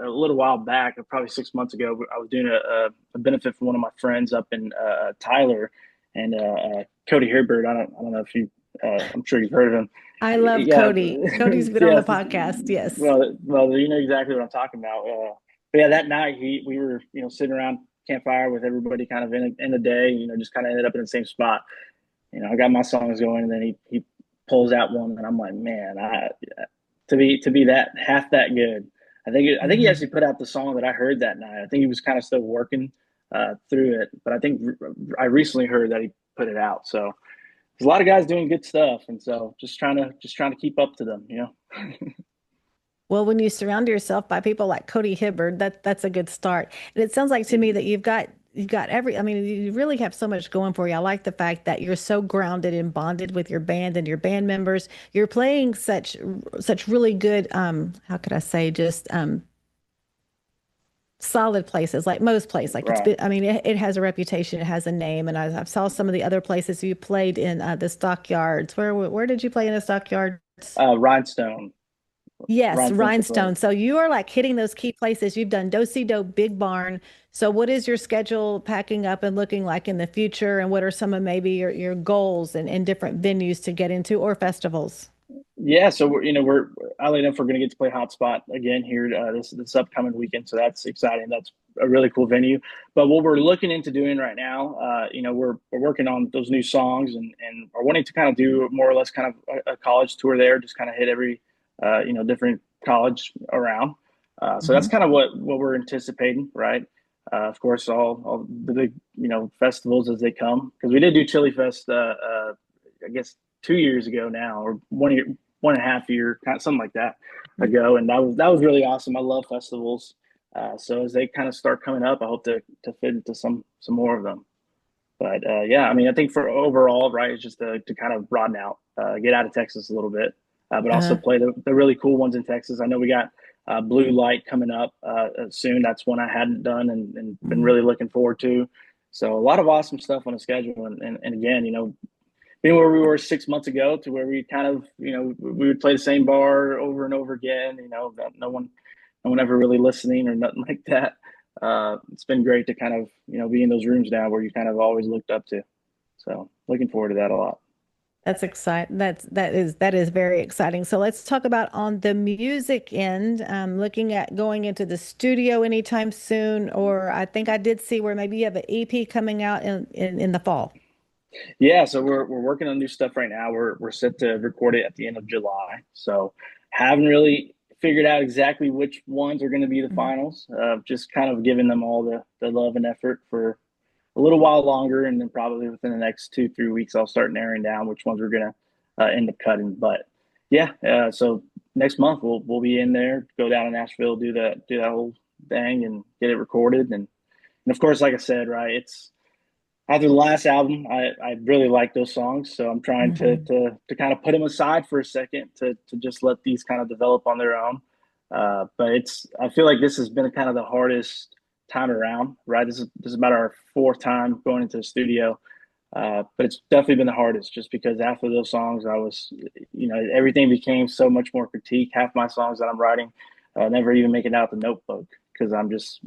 Speaker 1: a little while back, probably 6 months ago, I was doing a benefit for one of my friends up in Tyler, and Cody Hibbert. I don't know if you. I'm sure you've heard of him.
Speaker 2: I love
Speaker 1: Yeah,
Speaker 2: Cody. Cody's been on the
Speaker 1: yes.
Speaker 2: podcast. Yes.
Speaker 1: Well, you know exactly what I'm talking about. But yeah, that night we were sitting around campfire with everybody, kind of in the day. Just kind of ended up in the same spot. I got my songs going, and then he pulls out one, and I'm like, man, to be that half that good. I think he
Speaker 2: Hmm.
Speaker 1: actually put out the song that I heard that night. I think he was kind of still working through it, but I think I recently heard that he put it out. So there's a lot of guys doing good stuff, and so just trying to keep up to them.
Speaker 2: Well, when you surround yourself by people like Cody Hibbard, that's a good start. And it sounds like to me that you've got you got I mean, you really have so much going for you. I like the fact that you're so grounded and bonded with your band and your band members. You're playing such really good, how could I say, just solid places, like most places. Like it's
Speaker 1: Right.
Speaker 2: been, I mean, it has a reputation, it has a name, and I've saw some of the other places you played in, the stockyards. Where did you play in the stockyards?
Speaker 1: Rhinestone,
Speaker 2: Yes,
Speaker 1: Rhinestone
Speaker 2: Rhinestone.
Speaker 1: Facility.
Speaker 2: So you are like hitting those key places. You've done Do-Si-Do, Big Barn. So what is your schedule packing up and looking like in the future? And what are some of maybe your goals and different venues to get into or festivals?
Speaker 1: Yeah, so we're oddly enough we're going to get to play Hotspot again here this upcoming weekend, so that's exciting. That's a really cool venue. But what we're looking into doing right now, we're working on those new songs and are wanting to kind of do more or less kind of a college tour there, just kind of hit every different college around. So that's
Speaker 2: Hmm.
Speaker 1: kind of what we're anticipating, right? Of course, all the big festivals as they come, because we did do Chili Fest, I guess 2 years ago now, or 1 year, 1.5 year, kind of something like that ago, and that was really awesome. I love festivals, so as they kind of start coming up, I hope to fit into some more of them. But yeah, I mean, I think for overall, right, it's just to kind of broaden out, get out of Texas a little bit, but also
Speaker 2: Uh,
Speaker 1: play the really cool ones in Texas. I know we got Blue Light coming up soon. That's one I hadn't done and been
Speaker 2: mm.
Speaker 1: really looking forward to. So a lot of awesome stuff on the schedule, and again, being where we were 6 months ago to where we kind of, we would play the same bar over and over again, no one ever really listening or nothing like that. It's been great to kind of, be in those rooms now where you kind of always looked up to. So looking forward to that a lot.
Speaker 2: That's exciting. That is very exciting. So let's talk about on the music end, looking at going into the studio anytime soon, or I think I did see where maybe you have an EP coming out in the fall.
Speaker 1: Yeah, so we're working on new stuff right now. We're set to record it at the end of July. So haven't really figured out exactly which ones are going to be the
Speaker 2: Mhm.
Speaker 1: finals. Just kind of giving them all the love and effort for a little while longer, and then probably within the next 2 3 weeks, I'll start narrowing down which ones we're gonna end up cutting. But yeah, so next month we'll be in there, go down to Nashville, do that whole thing, and get it recorded. And of course, like I said, right, it's after the last album, I really like those songs, so I'm trying to
Speaker 2: Mhm.
Speaker 1: to kind of put them aside for a second to just let these kind of develop on their own. But I feel like this has been kind of the hardest time around, right? This is about our fourth time going into the studio, but it's definitely been the hardest just because after those songs, I was, everything became so much more critique. Half my songs that I'm writing never even make it out the notebook because I'm just,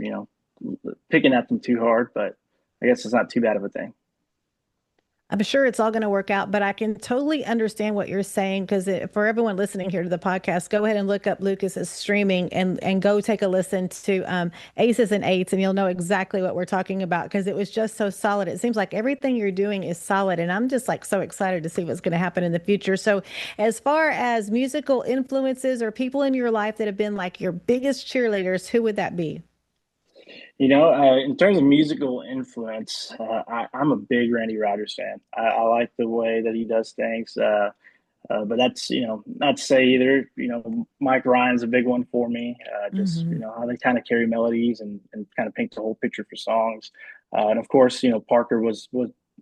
Speaker 1: picking at them too hard. But I guess it's not too bad of a thing.
Speaker 2: I'm sure it's all going to work out, but I can totally understand what you're saying because for everyone listening here to the podcast, go ahead and look up Lucas's streaming and go take a listen to Aces and Eights, and you'll know exactly what we're talking about because it was just so solid. It seems like everything you're doing is solid, and I'm just like so excited to see what's going to happen in the future. So, as far as musical influences or people in your life that have been like your biggest cheerleaders, who would that be?
Speaker 1: In terms of musical influence, I'm a big Randy Rogers fan. I like the way that he does things. But that's, not to say either, Mike Ryan's a big one for me. Just,
Speaker 2: Hmm.
Speaker 1: how they kind of carry melodies and kind of paint the whole picture for songs. And of course, Parker was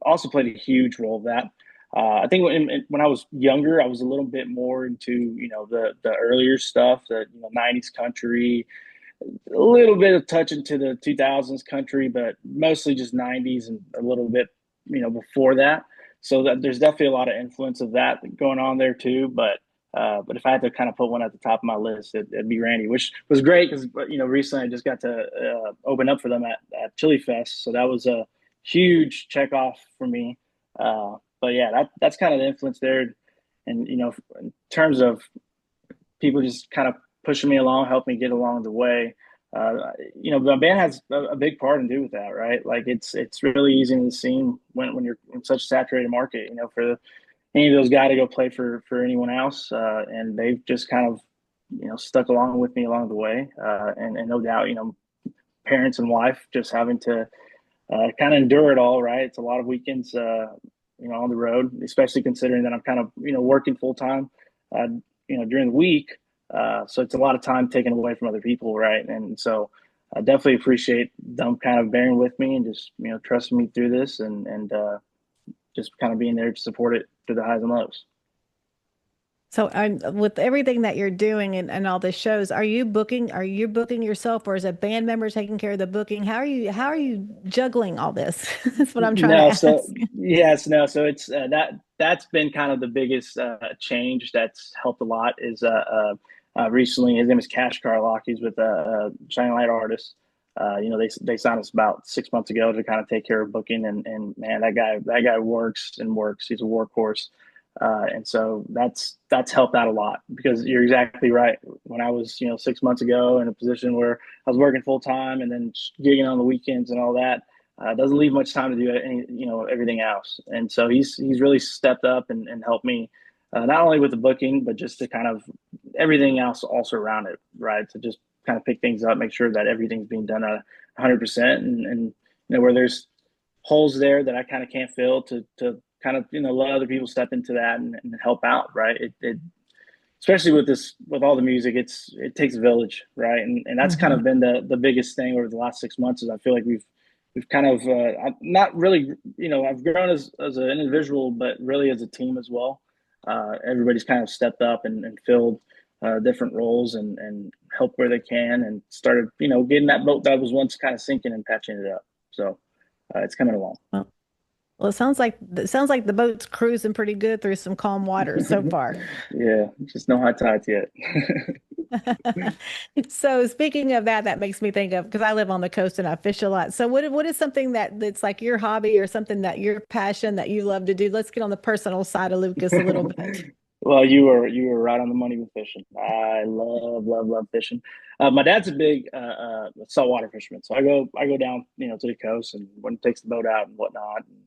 Speaker 1: also played a huge role of that. I think when I was younger, I was a little bit more into, the earlier stuff, the, 90s country, a little bit of touch into the 2000s country, but mostly just 90s and a little bit, before that. So that there's definitely a lot of influence of that going on there too. But if I had to kind of put one at the top of my list, it'd be Randy, which was great because recently I just got to open up for them at Chili Fest, so that was a huge check off for me. But yeah, that's kind of the influence there, and in terms of people just kind of pushing me along, helping me get along the way. The band has a big part to do with that, right? Like it's really easy in the scene when you're in such a saturated market, for any of those guys to go play for anyone else, and they've just kind of stuck along with me along the way, and no doubt parents and wife just having to kind of endure it all, right? It's a lot of weekends, on the road, especially considering that I'm kind of, working full time, during the week. So it's a lot of time taken away from other people, right? And so definitely appreciate them kind of bearing with me and just trusting me through this and just kind of being there to support it through the highs and lows.
Speaker 2: So, with everything that you're doing and all the shows, are you booking yourself, or is a band member taking care of the booking? How are you juggling all this? That's what I'm trying to
Speaker 1: No, so
Speaker 2: ask.
Speaker 1: yes, no, so it's that's been kind of the biggest change that's helped a lot is recently his name is Cash Carlock. He's with Shining Light Artists. They signed us about 6 months ago to kind of take care of booking, and man, that guy works and works. He's a workhorse, and so that's helped out a lot because you're exactly right. When I was 6 months ago in a position where I was working full time and then gigging on the weekends and all that, doesn't leave much time to do everything else. And so he's really stepped up and helped me not only with the booking, but just to kind of everything else also around it, right? To just kind of pick things up, make sure that everything's being done at 100%, and where there's holes there that I kind of can't fill to kind of let other people step into that and help out, right? It especially with all the music, it takes a village, right? And that's kind
Speaker 2: Hmm.
Speaker 1: of been the biggest thing over the last 6 months is I feel like we've kind of not really I've grown as an individual, but really as a team as well. Everybody's kind of stepped up and filled different roles and helped where they can and started getting that boat that was once kind of sinking and patching it up. So it's coming along.
Speaker 2: Well, well, it sounds like the boat's cruising pretty good through some calm waters so far.
Speaker 1: Yeah, just no high tides yet.
Speaker 2: So speaking of that, that makes me think of because I live on the coast and I fish a lot. So what is something that's like your hobby or something that your passion that you love to do? Let's get on the personal side of Lucas a little bit.
Speaker 1: Well, you were right on the money with fishing. I love fishing. My dad's a big saltwater fisherman, so I go down to the coast and when takes the boat out and whatnot. And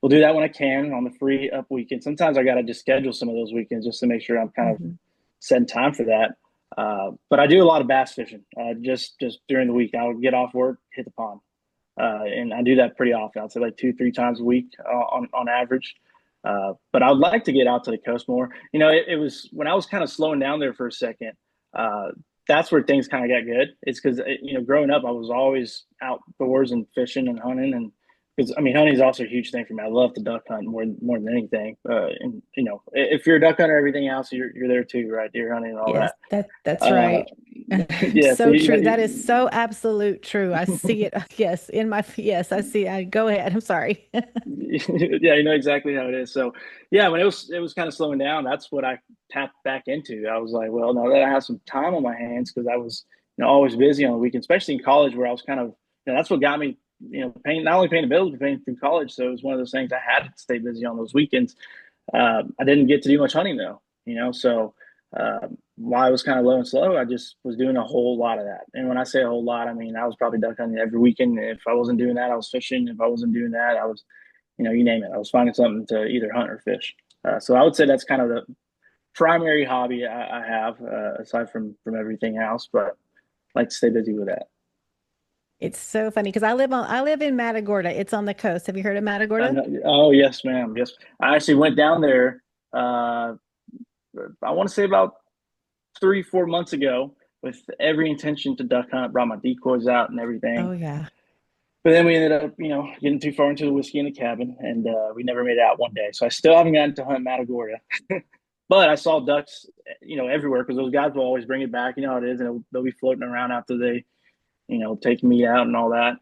Speaker 1: we'll do that when I can on the free up weekend. Sometimes I got to just schedule some of those weekends just to make sure I'm kind of
Speaker 2: Mhm.
Speaker 1: setting time for that. But I do a lot of bass fishing. Just during the week, I'll get off work, hit the pond, and I do that pretty often. I'd say like 2-3 times a week on average. But I'd like to get out to the coast more. It was when I was kind of slowing down there for a second. Uh, that's where things kind of got good. It's because growing up, I was always outdoors and fishing and hunting, and because I mean, hunting is also a huge thing for me. I love to duck hunt more than anything. And if you're a duck hunter, everything else you're there too, right? Deer hunting and all
Speaker 2: Yes,
Speaker 1: that.
Speaker 2: that's
Speaker 1: Uh,
Speaker 2: right.
Speaker 1: yeah, so
Speaker 2: So true. That is so absolute true. I see it. Yes, yes, I see. I go ahead. I'm sorry.
Speaker 1: yeah, you know exactly how it is. So yeah, when it was kind of slowing down, that's what I tapped back into. I was like, well, now that I have some time on my hands, because I was always busy on the weekend, especially in college where I was kind of that's what got me paying not only paying the bills but paying through college. So it was one of those things I had to stay busy on those weekends. I didn't get to do much hunting though, so while I was kind of low and slow, I just was doing a whole lot of that. And when I say a whole lot, I mean I was probably duck hunting every weekend. If I wasn't doing that, I was fishing. If I wasn't doing that, I was you name it. I was finding something to either hunt or fish. So I would say that's kind of the primary hobby I have, aside from everything else. But I like to stay busy with that.
Speaker 2: It's so funny because I live in Matagorda. It's on the coast. Have you heard of Matagorda?
Speaker 1: Oh yes, ma'am. Yes, I actually went down there. I want to say about 3-4 months ago with every intention to duck hunt. Brought my decoys out and
Speaker 2: Oh
Speaker 1: everything.
Speaker 2: yeah.
Speaker 1: But then we ended up, getting too far into the whiskey in the cabin, and we never made it out one day. So I still haven't gotten to hunt Matagorda. But I saw ducks, everywhere because those guys will always bring it back. You know how it is, and they'll be floating around after they, take me out and all that.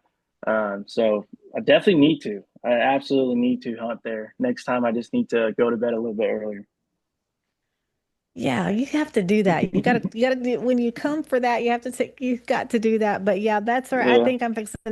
Speaker 1: So I definitely need to. I absolutely need to hunt there. Next time, I just need to go to bed a little bit earlier.
Speaker 2: Yeah, you have to do that. You gotta do when you come for that, you've got to do that. But yeah, that's where I
Speaker 1: Yeah,
Speaker 2: think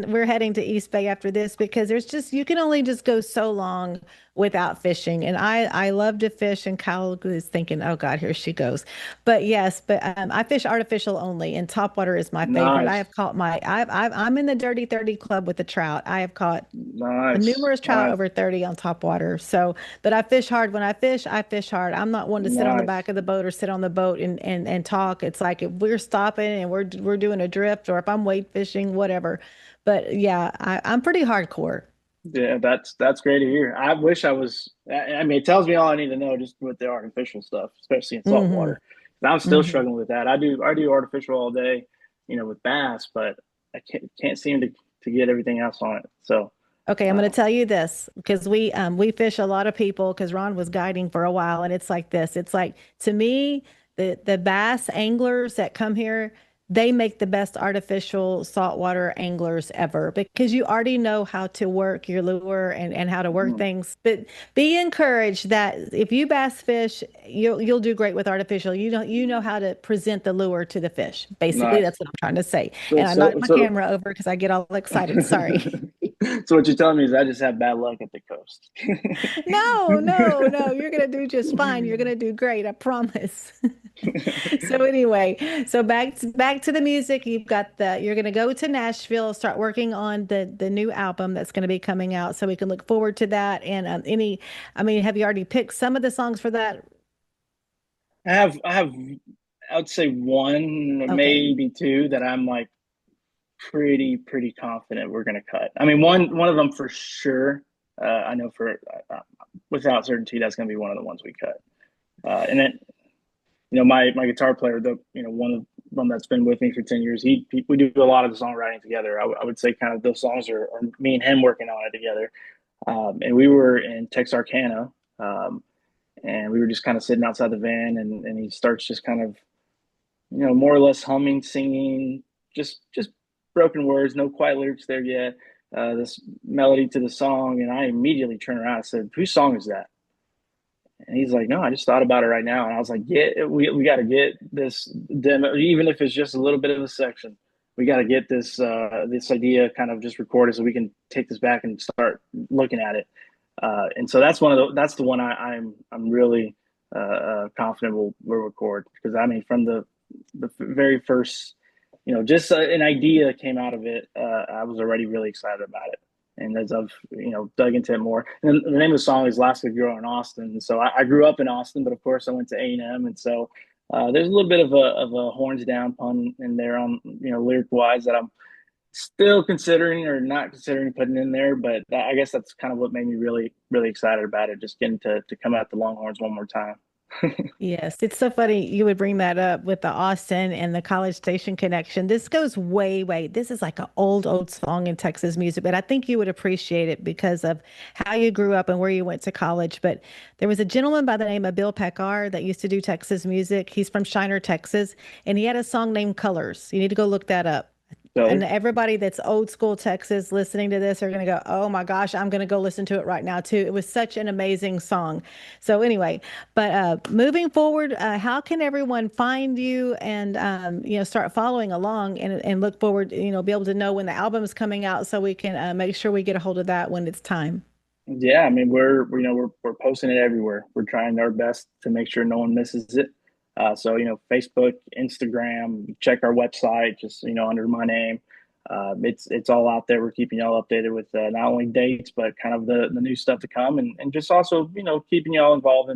Speaker 2: we're heading to East Bay after this because you can only just go so long without fishing. And I love to fish and Kyle is thinking, oh God, here she goes. But yes, but I fish artificial only and topwater is my favorite. I
Speaker 1: nice,
Speaker 2: have caught I'm in the Dirty 30 Club with the trout. I have caught
Speaker 1: nice,
Speaker 2: numerous trout
Speaker 1: nice,
Speaker 2: over 30 on top water. So, but I fish hard. When I fish hard. I'm not one to sit on the
Speaker 1: nice.
Speaker 2: back of the boat or sit on the boat and talk. It's like if we're stopping and we're doing a drift or if I'm wade fishing, whatever. But yeah, I'm pretty hardcore.
Speaker 1: Yeah, that's great to hear. I wish I was. I mean, it tells me all I need to know just with the artificial stuff, especially in
Speaker 2: Hmm.
Speaker 1: saltwater. I'm still
Speaker 2: Hmm.
Speaker 1: struggling with that. I do artificial all day, with bass, but I can't seem to get everything else on it. So
Speaker 2: Okay, I'm going
Speaker 1: uh,
Speaker 2: to tell you this because we fish a lot of people because Ron was guiding for a while, and it's like this. It's like to me, the bass anglers that come here, they make the best artificial saltwater anglers ever because you already know how to work your lure and how to work
Speaker 1: mm,
Speaker 2: things. But be encouraged that if you bass fish, you'll do great with artificial. You know how to present the lure to the fish. Basically,
Speaker 1: nice.
Speaker 2: that's what I'm trying to say.
Speaker 1: So
Speaker 2: And I
Speaker 1: so
Speaker 2: knocked my
Speaker 1: so
Speaker 2: camera over because I get all excited. Sorry.
Speaker 1: so what you're telling me is I just have bad luck at the coast.
Speaker 2: No, no, no. You're gonna do just fine. You're gonna do great. I promise. So anyway, so back to the music. You're gonna go to Nashville, start working on the new album that's gonna be coming out, so we can look forward to that. And I mean, have you already picked some of the songs for that?
Speaker 1: I have I'd say one,
Speaker 2: Okay.
Speaker 1: maybe two that I'm like pretty confident we're gonna cut. I mean, one of them for sure. I know for without certainty that's gonna be one of the ones we cut. And then my guitar player, the one of them that's been with me for 10 years, we do a lot of the songwriting together. I would say kind of those songs are me and him working on it together. And we were in Texarkana, and we were just kind of sitting outside the van, and he starts just kind of more or less humming, singing, just broken words, no quiet lyrics there yet. This melody to the song, and I immediately turned around and said, "Whose song is that?" And he's like, "No, I just thought about it right now." And I was like, "Yeah, we got to get this demo, even if it's just a little bit of a section. We got to get this idea kind of just recorded so we can take this back and start looking at it." And so that's the one I'm really confident we'll record, because I mean from the very first, just an idea came out of it. I was already really excited about it. And as I've, dug into it more, and the name of the song is "Last Good Girl in Austin." So I grew up in Austin, but of course I went to A&M, and so there's a little bit of a horns down pun in there on, lyric wise, that I'm still considering or not considering putting in there. But I guess that's kind of what made me really, really excited about it, just getting to come out the Longhorns one more time.
Speaker 2: Yes, it's so funny you would bring that up with the Austin and the College Station connection. This goes way. This is like an old song in Texas music, but I think you would appreciate it because of how you grew up and where you went to college. But there was a gentleman by the name of Bill Peckar that used to do Texas music. He's from Shiner, Texas, and he had a song named Colors. You need to go look that up. And
Speaker 1: So
Speaker 2: everybody that's old school Texas listening to this are going to go, oh my gosh, I'm going to go listen to it right now too. It was such an amazing song. So anyway, but moving forward, how can everyone find you and start following along and look forward, be able to know when the album is coming out so we can make sure we get a hold of that when it's time.
Speaker 1: yeah, I mean we're posting it everywhere. We're trying our best to make sure no one misses it. So Facebook, Instagram, check our website, just under my name. It's all out there. We're keeping y'all updated with not only dates but kind of the new stuff to come, and just also keeping y'all involved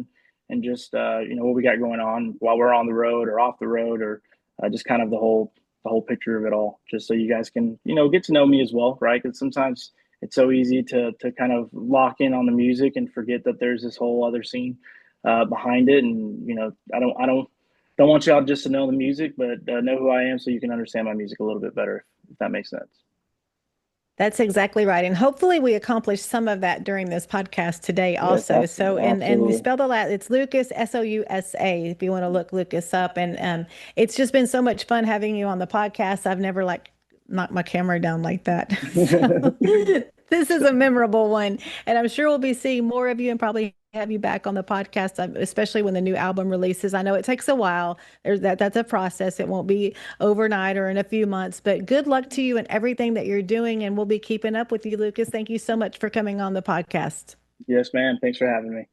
Speaker 1: and just what we got going on while we're on the road or off the road, or just kind of the whole picture of it all, just so you guys can get to know me as well, right? Because sometimes it's so easy to kind of lock in on the music and forget that there's this whole other scene behind it. And I don't want y'all just to know the music, but know who I am so you can understand my music a little bit better, if that makes sense.
Speaker 2: That's exactly right. And hopefully we accomplished some of that during this podcast today
Speaker 1: Yes,
Speaker 2: also. So and you
Speaker 1: absolutely.
Speaker 2: spell the last, it's Lucas, Sousa, if you want to look Lucas up. And it's just been so much fun having you on the podcast. I've never like knocked my camera down like that. So this is a memorable one. And I'm sure we'll be seeing more of you and probably have you back on the podcast, especially when the new album releases. I know it takes a while. That's a process. It won't be overnight or in a few months, but good luck to you and everything that you're doing. And we'll be keeping up with you, Lucas. Thank you so much for coming on the podcast.
Speaker 1: Yes, ma'am. Thanks for having me.